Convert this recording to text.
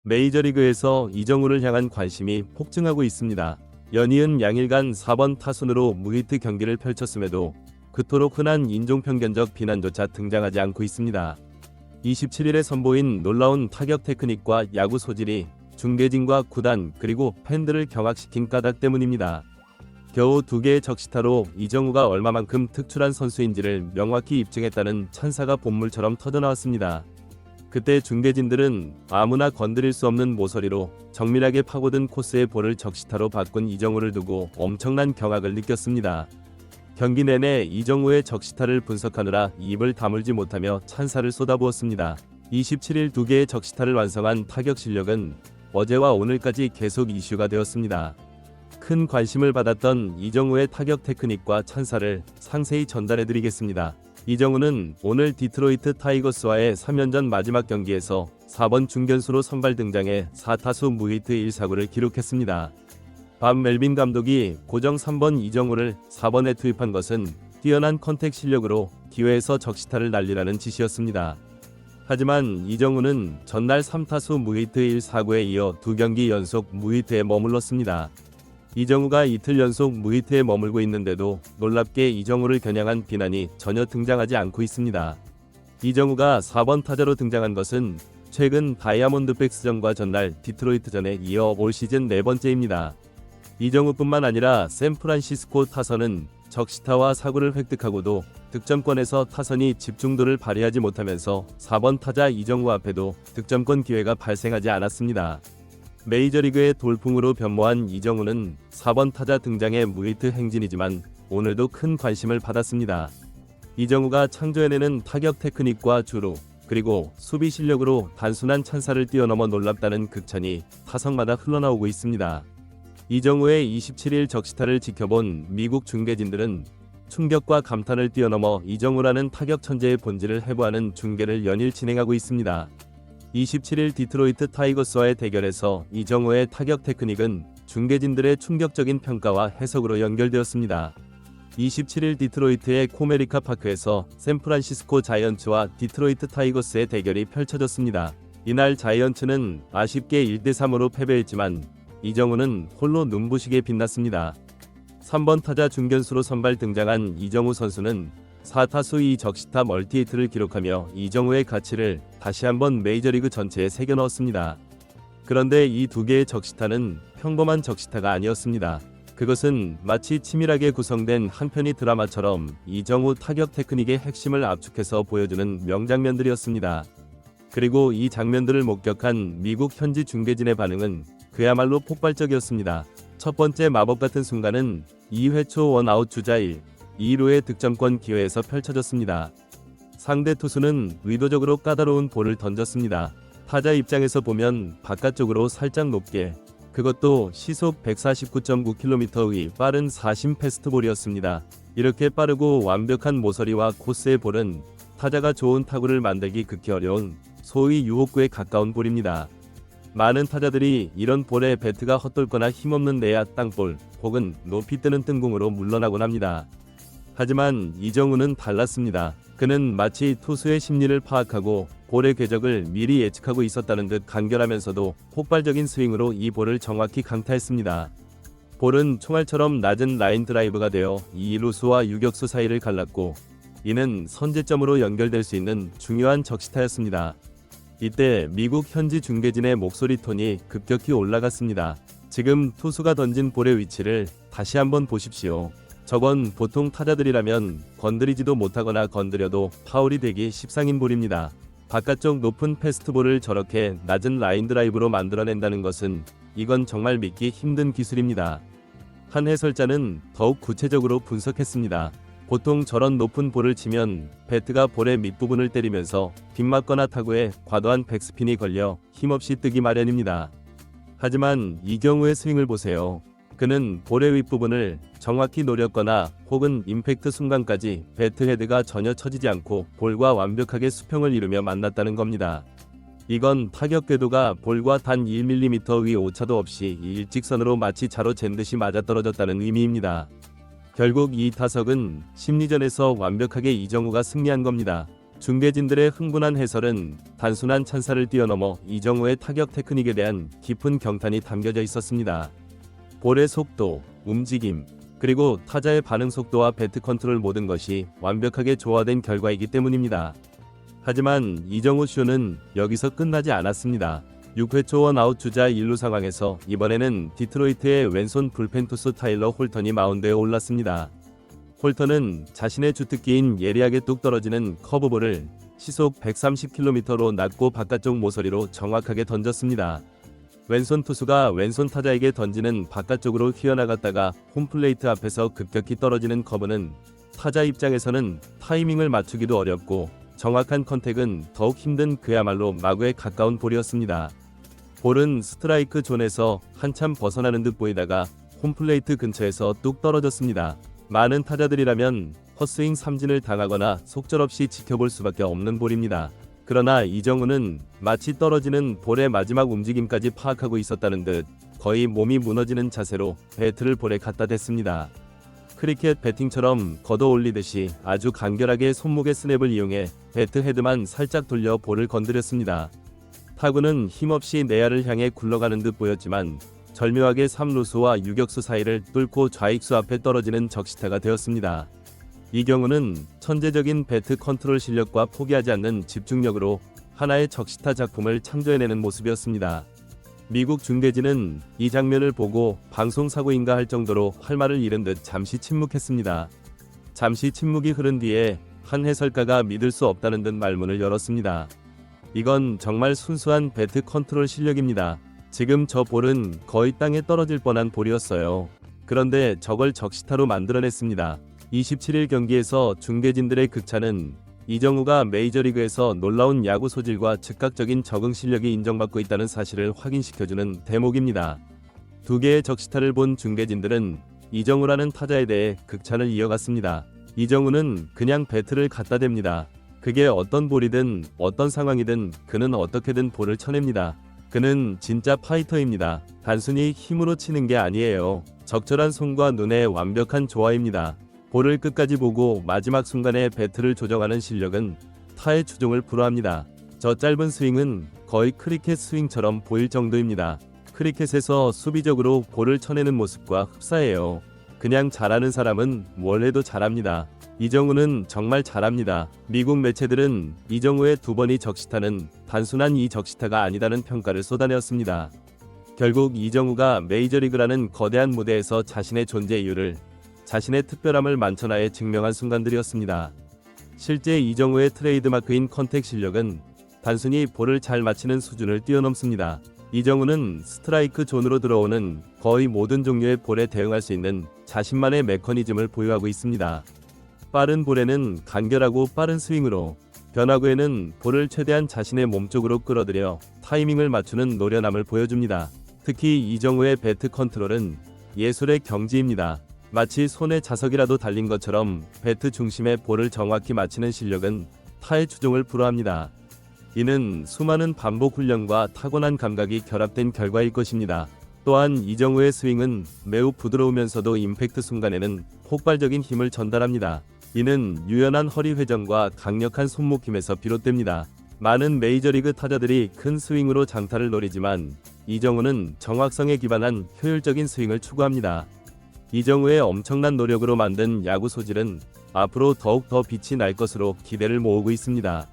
메이저리그에서 이정우를 향한 관심이 폭증하고 있습니다. 연이은 양일간 4번 타순으로 무히트 경기를 펼쳤음에도 그토록 흔한 인종편견적 비난조차 등장하지 않고 있습니다. 27일에 선보인 놀라운 타격 테크닉과 야구 소질이 중계진과 구단 그리고 팬들을 경악시킨 까닭 때문입니다. 겨우 2개의 적시타로 이정우가 얼마만큼 특출한 선수인지를 명확히 입증했다는 찬사가 본물처럼 터져나왔습니다. 그때 중계진들은 아무나 건드릴 수 없는 모서리로 정밀하게 파고든 코스의 볼을 적시타로 바꾼 이정우를 두고 엄청난 경악을 느꼈습니다. 경기 내내 이정우의 적시타를 분석하느라 입을 다물지 못하며 찬사를 쏟아부었습니다. 27일 2개의 적시타를 완성한 타격 실력은 어제와 오늘까지 계속 이슈가 되었습니다. 큰 관심을 받았던 이정우의 타격 테크닉과 찬사를 상세히 전달해드리겠습니다. 이정우는 오늘 디트로이트 타이거스와의 3연전 마지막 경기에서 4번 중견수로 선발 등장해 4타수 무히트 1사구를 기록했습니다. 밥 멜빈 감독이 고정 3번 이정우를 4번에 투입한 것은 뛰어난 컨택 실력으로 기회에서 적시타를 날리라는 지시였습니다. 하지만 이정우는 전날 3타수 무히트 1사구에 이어 2경기 연속 무히트에 머물렀습니다. 이정우가 이틀 연속 무히트에 머물고 있는데도 놀랍게 이정우를 겨냥한 비난이 전혀 등장하지 않고 있습니다. 이정우가 4번 타자로 등장한 것은 최근 다이아몬드백스전과 전날 디트로이트전에 이어 올 시즌 4번째입니다. 이정우뿐만 아니라 샌프란시스코 타선은 적시타와 사구를 획득하고도 득점권에서 타선이 집중도를 발휘하지 못하면서 4번 타자 이정우 앞에도 득점권 기회가 발생하지 않았습니다. 메이저리그의 돌풍으로 변모한 이정우는 4번 타자 등장의 무히트 행진이지만 오늘도 큰 관심을 받았습니다. 이정우가 창조해내는 타격 테크닉과 주루 그리고 수비 실력으로 단순한 찬사를 뛰어넘어 놀랍다는 극찬이 타석마다 흘러나오고 있습니다. 이정우의 27일 적시타를 지켜본 미국 중계진들은 충격과 감탄을 뛰어넘어 이정우라는 타격 천재의 본질을 해부하는 중계를 연일 진행하고 있습니다. 27일 디트로이트 타이거스와의 대결에서 이정우의 타격 테크닉은 중계진들의 충격적인 평가와 해석으로 연결되었습니다. 27일 디트로이트의 코메리카 파크에서 샌프란시스코 자이언츠와 디트로이트 타이거스의 대결이 펼쳐졌습니다. 이날 자이언츠는 아쉽게 1대3으로 패배했지만 이정우는 홀로 눈부시게 빛났습니다. 3번 타자 중견수로 선발 등장한 이정우 선수는 4타수 2적시타 멀티히트를 기록하며 이정우의 가치를 다시 한번 메이저리그 전체에 새겨넣었습니다. 그런데 이 2개의 적시타는 평범한 적시타가 아니었습니다. 그것은 마치 치밀하게 구성된 한 편의 드라마처럼 이정우 타격 테크닉의 핵심을 압축해서 보여주는 명장면들이었습니다. 그리고 이 장면들을 목격한 미국 현지 중계진의 반응은 그야말로 폭발적이었습니다. 첫 번째 마법 같은 순간은 2회 초 원아웃 주자 1, 2루의 득점권 기회에서 펼쳐졌습니다. 상대 투수는 의도적으로 까다로운 볼을 던졌습니다. 타자 입장에서 보면 바깥쪽으로 살짝 높게, 그것도 시속 149.9km의 빠른 사심 패스트볼이었습니다. 이렇게 빠르고 완벽한 모서리와 코스의 볼은 타자가 좋은 타구를 만들기 극히 어려운 소위 유혹구에 가까운 볼입니다. 많은 타자들이 이런 볼에 배트가 헛돌거나 힘없는 내야 땅볼 혹은 높이 뜨는 뜬공으로 물러나곤 합니다. 하지만 이정우는 달랐습니다. 그는 마치 투수의 심리를 파악하고 볼의 궤적을 미리 예측하고 있었다는 듯 간결하면서도 폭발적인 스윙으로 이 볼을 정확히 강타했습니다. 볼은 총알처럼 낮은 라인 드라이브가 되어 2루수와 유격수 사이를 갈랐고 이는 선제점으로 연결될 수 있는 중요한 적시타였습니다. 이때 미국 현지 중계진의 목소리 톤이 급격히 올라갔습니다. 지금 투수가 던진 볼의 위치를 다시 한번 보십시오. 저건 보통 타자들이라면 건드리지도 못하거나 건드려도 파울이 되기 십상인 볼입니다. 바깥쪽 높은 패스트볼을 저렇게 낮은 라인 드라이브로 만들어낸다는 것은 이건 정말 믿기 힘든 기술입니다. 한 해설자는 더욱 구체적으로 분석했습니다. 보통 저런 높은 볼을 치면 배트가 볼의 밑부분을 때리면서 빗맞거나 타구에 과도한 백스핀이 걸려 힘없이 뜨기 마련입니다. 하지만 이 경우의 스윙을 보세요. 그는 볼의 윗부분을 정확히 노렸거나 혹은 임팩트 순간까지 배트 헤드가 전혀 처지지 않고 볼과 완벽하게 수평을 이루며 만났다는 겁니다. 이건 타격 궤도가 볼과 단 1mm의 오차도 없이 일직선으로 마치 자로 잰 듯이 맞아떨어졌다는 의미입니다. 결국 이 타석은 심리전에서 완벽하게 이정우가 승리한 겁니다. 중계진들의 흥분한 해설은 단순한 찬사를 뛰어넘어 이정우의 타격 테크닉에 대한 깊은 경탄이 담겨져 있었습니다. 볼의 속도, 움직임, 그리고 타자의 반응 속도와 배트 컨트롤 모든 것이 완벽하게 조화된 결과이기 때문입니다. 하지만 이정우 쇼는 여기서 끝나지 않았습니다. 6회 초 원아웃 주자 1루 상황에서 이번에는 디트로이트의 왼손 불펜 투수 타일러 홀턴이 마운드에 올랐습니다. 홀턴은 자신의 주특기인 예리하게 뚝 떨어지는 커브볼을 시속 130km로 낮고 바깥쪽 모서리로 정확하게 던졌습니다. 왼손 투수가 왼손 타자에게 던지는 바깥쪽으로 휘어나갔다가 홈플레이트 앞에서 급격히 떨어지는 커브는 타자 입장에서는 타이밍을 맞추기도 어렵고 정확한 컨택은 더욱 힘든 그야말로 마구에 가까운 볼이었습니다. 볼은 스트라이크 존에서 한참 벗어나는 듯 보이다가 홈플레이트 근처에서 뚝 떨어졌습니다. 많은 타자들이라면 헛스윙 삼진을 당하거나 속절없이 지켜볼 수밖에 없는 볼입니다. 그러나 이정우는 마치 떨어지는 볼의 마지막 움직임까지 파악하고 있었다는 듯 거의 몸이 무너지는 자세로 배트를 볼에 갖다 댔습니다. 크리켓 배팅처럼 걷어 올리듯이 아주 간결하게 손목의 스냅을 이용해 배트 헤드만 살짝 돌려 볼을 건드렸습니다. 타구는 힘없이 내야를 향해 굴러가는 듯 보였지만 절묘하게 3루수와 유격수 사이를 뚫고 좌익수 앞에 떨어지는 적시타가 되었습니다. 이 경우는 천재적인 배트 컨트롤 실력과 포기하지 않는 집중력으로 하나의 적시타 작품을 창조해내는 모습이었습니다. 미국 중계진은 이 장면을 보고 방송사고인가 할 정도로 할 말을 잃은 듯 잠시 침묵했습니다. 잠시 침묵이 흐른 뒤에 한 해설가가 믿을 수 없다는 듯 말문을 열었습니다. 이건 정말 순수한 배트 컨트롤 실력입니다. 지금 저 볼은 거의 땅에 떨어질 뻔한 볼이었어요. 그런데 저걸 적시타로 만들어냈습니다. 27일 경기에서 중계진들의 극찬은 이정우가 메이저리그에서 놀라운 야구 소질과 즉각적인 적응 실력이 인정받고 있다는 사실을 확인시켜주는 대목입니다. 두 개의 적시타를 본 중계진들은 이정우라는 타자에 대해 극찬을 이어갔습니다. 이정우는 그냥 배트를 갖다 댑니다. 그게 어떤 볼이든 어떤 상황이든 그는 어떻게든 볼을 쳐냅니다. 그는 진짜 파이터입니다. 단순히 힘으로 치는 게 아니에요. 적절한 손과 눈의 완벽한 조화입니다. 볼을 끝까지 보고 마지막 순간에 배트를 조정하는 실력은 타의 추종을 불허합니다. 저 짧은 스윙은 거의 크리켓 스윙처럼 보일 정도입니다. 크리켓에서 수비적으로 볼을 쳐내는 모습과 흡사해요. 그냥 잘하는 사람은 뭘 해도 잘합니다. 이정우는 정말 잘합니다. 미국 매체들은 이정우의 두 번의 적시타는 단순한 이 적시타가 아니다는 평가를 쏟아내었습니다. 결국 이정우가 메이저리그라는 거대한 무대에서 자신의 존재 이유를, 자신의 특별함을 만천하에 증명한 순간들이었습니다. 실제 이정우의 트레이드마크인 컨택 실력은 단순히 볼을 잘 맞히는 수준을 뛰어넘습니다. 이정우는 스트라이크 존으로 들어오는 거의 모든 종류의 볼에 대응할 수 있는 자신만의 메커니즘을 보유하고 있습니다. 빠른 볼에는 간결하고 빠른 스윙으로, 변화구에는 볼을 최대한 자신의 몸쪽으로 끌어들여 타이밍을 맞추는 노련함을 보여줍니다. 특히 이정우의 배트 컨트롤은 예술의 경지입니다. 마치 손에 자석이라도 달린 것처럼 배트 중심에 볼을 정확히 맞히는 실력은 타의 추종을 불허합니다. 이는 수많은 반복 훈련과 타고난 감각이 결합된 결과일 것입니다. 또한 이정우의 스윙은 매우 부드러우면서도 임팩트 순간에는 폭발적인 힘을 전달합니다. 이는 유연한 허리 회전과 강력한 손목 힘에서 비롯됩니다. 많은 메이저리그 타자들이 큰 스윙으로 장타를 노리지만 이정우는 정확성에 기반한 효율적인 스윙을 추구합니다. 이정우의 엄청난 노력으로 만든 야구 소질은 앞으로 더욱 더 빛이 날 것으로 기대를 모으고 있습니다.